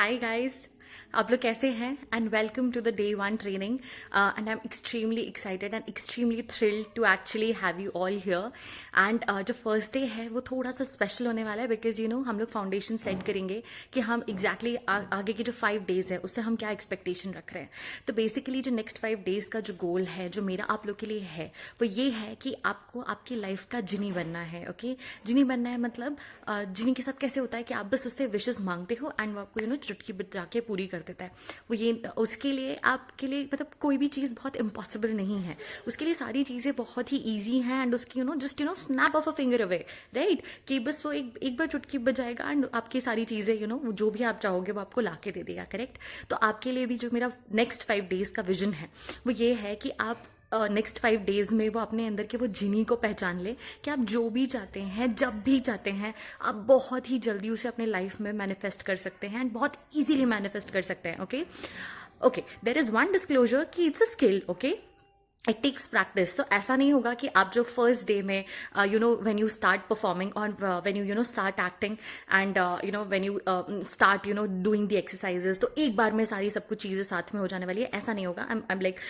Hi guys, आप लोग कैसे हैं? And welcome to the day one training and I am extremely excited and extremely thrilled to actually have you all here. And जो first day है वो थोड़ा सा स्पेशल होने वाला है बिकॉज हम लोग फाउंडेशन सेट करेंगे कि हम एग्जैक्टली आगे के जो 5 डेज है उससे हम क्या एक्सपेक्टेशन रख रहे हैं। तो बेसिकली जो नेक्स्ट 5 डेज का जो गोल है जो मेरा आप लोग के लिए है वो ये है कि आपको आपकी लाइफ का जिनी बनना है। ओके, जिनी बनना है मतलब जिनी के साथ कैसे होता है कि आप बस उससे विशेष मांगते हो एंड वो आपको चुटकी बजा के पूरी कर देता है। वो ये उसके लिए आपके लिए मतलब कोई भी चीज़ बहुत इम्पॉसिबल नहीं है, उसके लिए सारी चीज़ें बहुत ही ईजी हैं एंड उसकी just snap of a finger away, right, कि बस वो एक बार चुटकी बजाएगा एंड आपकी सारी चीज़ें जो भी आप चाहोगे वो आपको ला के दे देगा। करेक्ट। तो आपके लिए भी जो मेरा नेक्स्ट 5 डेज का विजन है वो ये है कि आप नेक्स्ट 5 डेज में वो अपने अंदर के वो जिनी को पहचान ले कि आप जो भी चाहते हैं जब भी चाहते हैं आप बहुत ही जल्दी उसे अपने लाइफ में मैनिफेस्ट कर सकते हैं एंड बहुत इजीली मैनिफेस्ट कर सकते हैं। Okay okay, there is one disclosure कि it's a skill. Okay, it takes practice. तो ऐसा नहीं होगा कि आप जो फर्स्ट डे में व्हेन यू स्टार्ट परफॉर्मिंग और when you start acting and when you start doing the exercises तो एक बार में सारी सब कुछ चीज़ें साथ में हो जाने वाली है। ऐसा नहीं होगा। I am like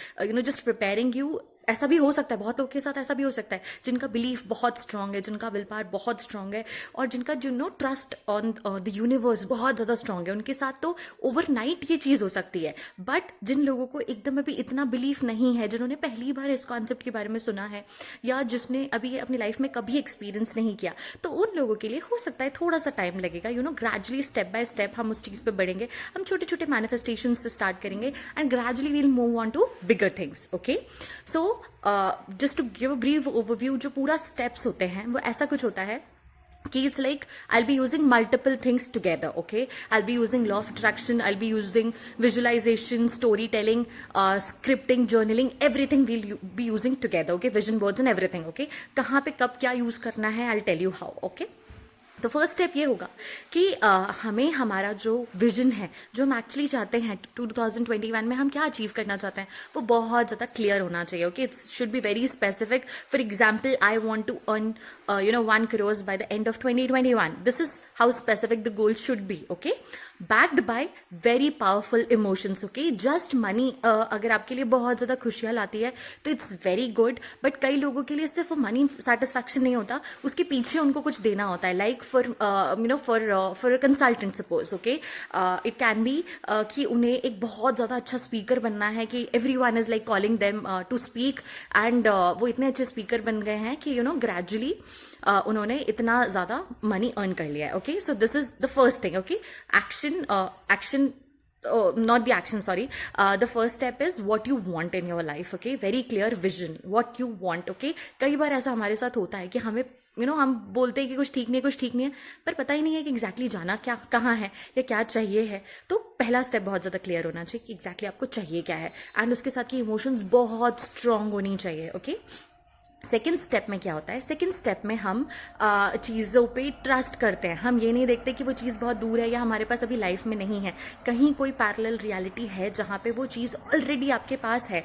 just preparing you. ऐसा भी हो सकता है, बहुत लोगों के साथ ऐसा भी हो सकता है जिनका बिलीफ बहुत स्ट्रांग है, जिनका विल पावर बहुत स्ट्रांग है और जिनका ट्रस्ट ऑन द यूनिवर्स बहुत ज़्यादा स्ट्रांग है, उनके साथ तो ओवरनाइट ये चीज़ हो सकती है। बट जिन लोगों को एकदम अभी इतना बिलीफ नहीं है, जिन्होंने पहली बार इस कॉन्सेप्ट के बारे में सुना है या जिसने अभी अपनी लाइफ में कभी एक्सपीरियंस नहीं किया, तो उन लोगों के लिए हो सकता है थोड़ा सा टाइम लगेगा। ग्रेजुअली स्टेप बाय स्टेप हम उस चीज़ पे बढ़ेंगे। हम छोटे छोटे मैनिफेस्टेशन से स्टार्ट करेंगे and gradually will move on to bigger things. Okay, so just to give a brief overview, जो पूरा स्टेप्स होते हैं वो ऐसा कुछ होता है कि it's like I'll be using multiple things together. Okay, I'll be using law of attraction, I'll be using visualization, storytelling, scripting, journaling, everything we'll be using together. Okay, vision boards and everything. Okay, कहाँ पे कब क्या use करना है I'll tell you how. Okay, तो first step ये होगा कि हमें हमारा जो विजन है, जो हम एक्चुअली चाहते हैं 2021 में हम क्या अचीव करना चाहते हैं, वो बहुत ज़्यादा क्लियर होना चाहिए। Okay, it's should be very specific. For example, I want to earn 1 crore by the end of 2021. This is how specific the goal should be. Okay, backed by very powerful emotions. Okay, just money अगर आपके लिए बहुत ज़्यादा खुशियाँ लाती है तो it's very good, but कई लोगों के लिए सिर्फ मनी सेटिस्फैक्शन नहीं होता, उसके पीछे उनको कुछ देना होता है। Like for consultant suppose. Okay, it can be कि उन्हें एक बहुत ज़्यादा अच्छा स्पीकर बनना है कि everyone is like calling them to speak and वो इतने अच्छे स्पीकर बन गए हैं कि ग्रेजुअली उन्होंने इतना ज़्यादा मनी अर्न कर लिया है। Okay, so this is the first thing. Okay, action, not the action, sorry, the first step is what you want in your life. Okay, very clear vision, what you want. Okay, कई बार ऐसा हमारे साथ होता है कि हमें हम बोलते हैं कि कुछ ठीक नहीं है, पर पता ही नहीं है कि एग्जैक्टली जाना क्या कहाँ है या क्या चाहिए है। तो पहला स्टेप बहुत ज़्यादा क्लियर होना चाहिए कि एग्जैक्टली आपको चाहिए क्या है एंड उसके साथ की इमोशंस बहुत स्ट्रांग होनी चाहिए। ओके, सेकेंड स्टेप में क्या होता है? सेकेंड स्टेप में हम चीज़ों पे ट्रस्ट करते हैं। हम ये नहीं देखते कि वो चीज़ बहुत दूर है या हमारे पास अभी लाइफ में नहीं है, कहीं कोई पैरेलल रियलिटी है जहाँ पे वो चीज़ ऑलरेडी आपके पास है,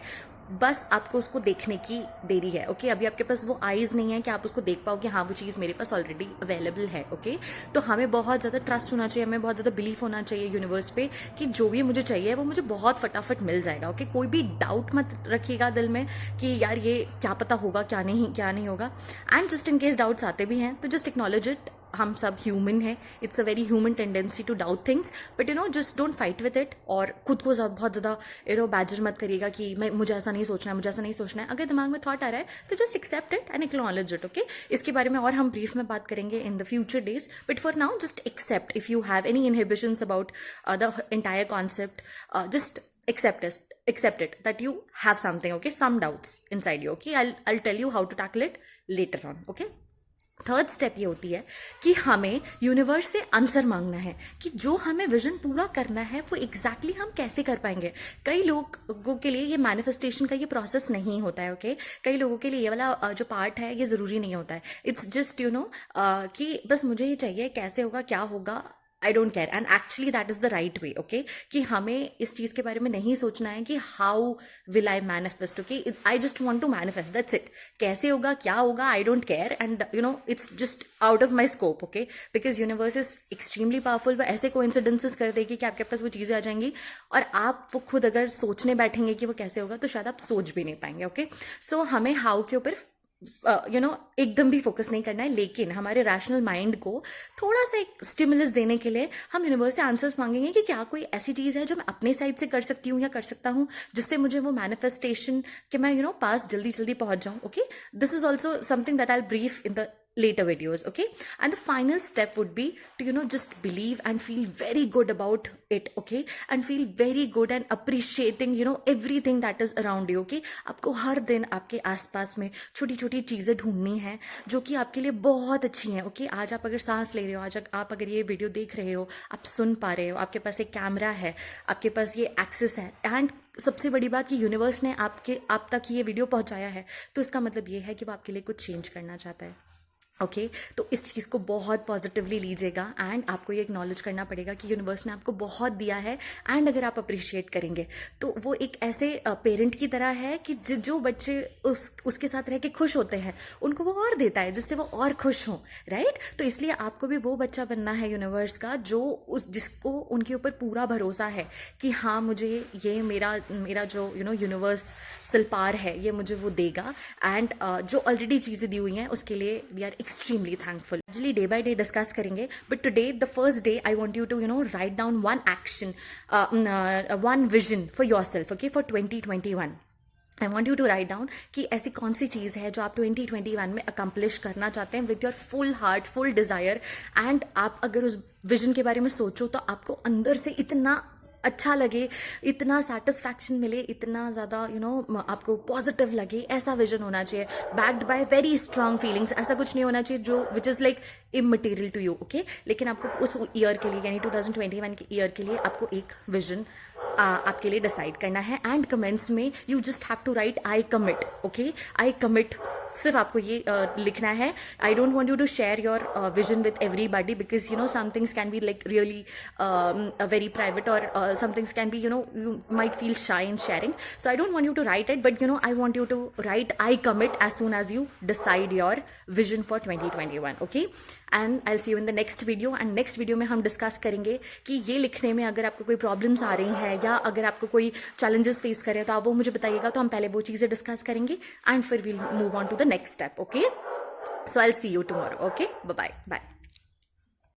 बस आपको उसको देखने की देरी है। ओके, अभी आपके पास वो आईज नहीं है कि आप उसको देख पाओ कि हाँ वो चीज़ मेरे पास ऑलरेडी अवेलेबल है। ओके, तो हमें बहुत ज़्यादा ट्रस्ट होना चाहिए, हमें बहुत ज़्यादा बिलीफ होना चाहिए यूनिवर्स पे कि जो भी मुझे चाहिए वो मुझे बहुत फटाफट मिल जाएगा। ओके, कोई भी डाउट मत रखिएगा दिल में कि यार ये क्या पता होगा क्या नहीं होगा। And just in case doubts आते भी हैं तो जस्ट एक्नॉलेज इट। हम सब ह्यूमन है, it's a very human tendency to doubt things, but just don't fight with it और खुद को बहुत ज़्यादा बैजर मत करिएगा कि मुझे ऐसा नहीं सोचना है। अगर दिमाग में थॉट आ रहा है तो just accept it and acknowledge it. Okay, इसके बारे में और हम ब्रीफ में बात करेंगे in the future days, but for now just accept. If you have any inhibitions about the entire concept, just accept it that you have something, okay, some doubts inside you. Okay, I'll tell you how to tackle it later on. Okay, third step ये होती है कि हमें universe से answer मांगना है कि जो हमें विजन पूरा करना है वो एग्जैक्टली हम कैसे कर पाएंगे। कई लोगों के लिए ये मैनिफेस्टेशन का ये प्रोसेस नहीं होता है। ओके, कई लोगों के लिए ये वाला जो पार्ट है ये ज़रूरी नहीं होता है। इट्स जस्ट कि बस मुझे ये चाहिए, कैसे होगा क्या होगा I don't care, and actually that is the right way, okay, कि हमें इस चीज के बारे में नहीं सोचना है कि how will I manifest, okay, I just want to manifest, that's it. कैसे होगा, क्या होगा, I don't care, and you know it's just out of my scope, okay, because universe is extremely powerful. वो ऐसे कोइंसिडेंसेस कर देगी कि आपके पास वो चीजें आ जाएंगी, और आप वो खुद अगर सोचने बैठेंगे कि वो कैसे होगा तो शायद आप सोच भी नहीं पाएंगे, ओके. सो हमें हाउ के ऊपर एकदम भी फोकस नहीं करना है, लेकिन हमारे रैशनल माइंड को थोड़ा सा एक स्टिमुलस देने के लिए हम यूनिवर्स से आंसर्स मांगेंगे कि क्या कोई ऐसी चीज है जो मैं अपने साइड से कर सकती हूँ या कर सकता हूँ, जिससे मुझे वो मैनिफेस्टेशन के मैं पास जल्दी जल्दी पहुंच जाऊं, okay. This is also something that I brief in the later videos, okay. And the final step would be to just believe and feel very good about it, okay, and feel very good and appreciating everything that is around you, okay. आपको हर दिन आपके आसपास में छोटी छोटी चीजें ढूंढनी है जो कि आपके लिए बहुत अच्छी हैं, ओके. आज आप अगर सांस ले रहे हो, आज आप अगर ये वीडियो देख रहे हो, आप सुन पा रहे हो, आपके पास एक कैमरा है, आपके पास ये एक्सेस है, एंड सबसे बड़ी बात कि यूनिवर्स ने आप तक ये वीडियो पहुंचाया है, तो इसका मतलब ये है कि वो आपके लिए कुछ चेंज करना चाहता है, ओके. तो इस चीज़ को बहुत पॉजिटिवली लीजिएगा, एंड आपको ये एक्नॉलेज करना पड़ेगा कि यूनिवर्स ने आपको बहुत दिया है, एंड अगर आप अप्रिशिएट करेंगे तो वो एक ऐसे पेरेंट की तरह है कि जो बच्चे उसके साथ रह के खुश होते हैं उनको वो और देता है जिससे वो और खुश हों, राइट. तो इसलिए आपको भी वो बच्चा बनना है यूनिवर्स का जिसको उनके ऊपर पूरा भरोसा है कि हाँ, मुझे ये मेरा जो यूनिवर्सल पार है ये मुझे वो देगा, एंड जो ऑलरेडी चीज़ें दी हुई हैं उसके लिए we are extremely thankful. Actually day by day discuss करेंगे, but today the first day I want you to write down one action, one vision for yourself, okay, for 2021. I want you to write down कि ऐसी कौन सी चीज़ है जो आप 2021 में accomplish करना चाहते हैं with your full heart, full desire, and आप अगर उस विजन के बारे में सोचो तो आपको अंदर से इतना अच्छा लगे, इतना सेटिस्फैक्शन मिले, इतना ज़्यादा आपको पॉजिटिव लगे. ऐसा विजन होना चाहिए, backed by very strong feelings. ऐसा कुछ नहीं होना चाहिए जो which is like immaterial to you, okay. लेकिन आपको उस ईयर के लिए यानी 2021 के ईयर के लिए आपको एक विजन आपके लिए डिसाइड करना है, एंड कमेंट्स में you just have to write I commit, okay. I commit, सिर्फ आपको ये लिखना है. I don't want you to share your vision with everybody because some things can be like really very private, और some things can be you might feel shy in sharing, so I don't want you to write it, but I want you to write I commit as soon as you decide your vision for 2021, okay. And I'll see you in the next video, and next video में हम discuss करेंगे कि ये लिखने में अगर आपको कोई प्रॉब्लम्स आ रही हैं या अगर आपको कोई चैलेंजेस फेस कर रहे हैं तो आप वो मुझे बताइएगा, तो हम पहले वो चीज़ें डिस्कस करेंगे एंड फिर we'll move on to the next step, okay. So I'll see you tomorrow, okay. Bye bye.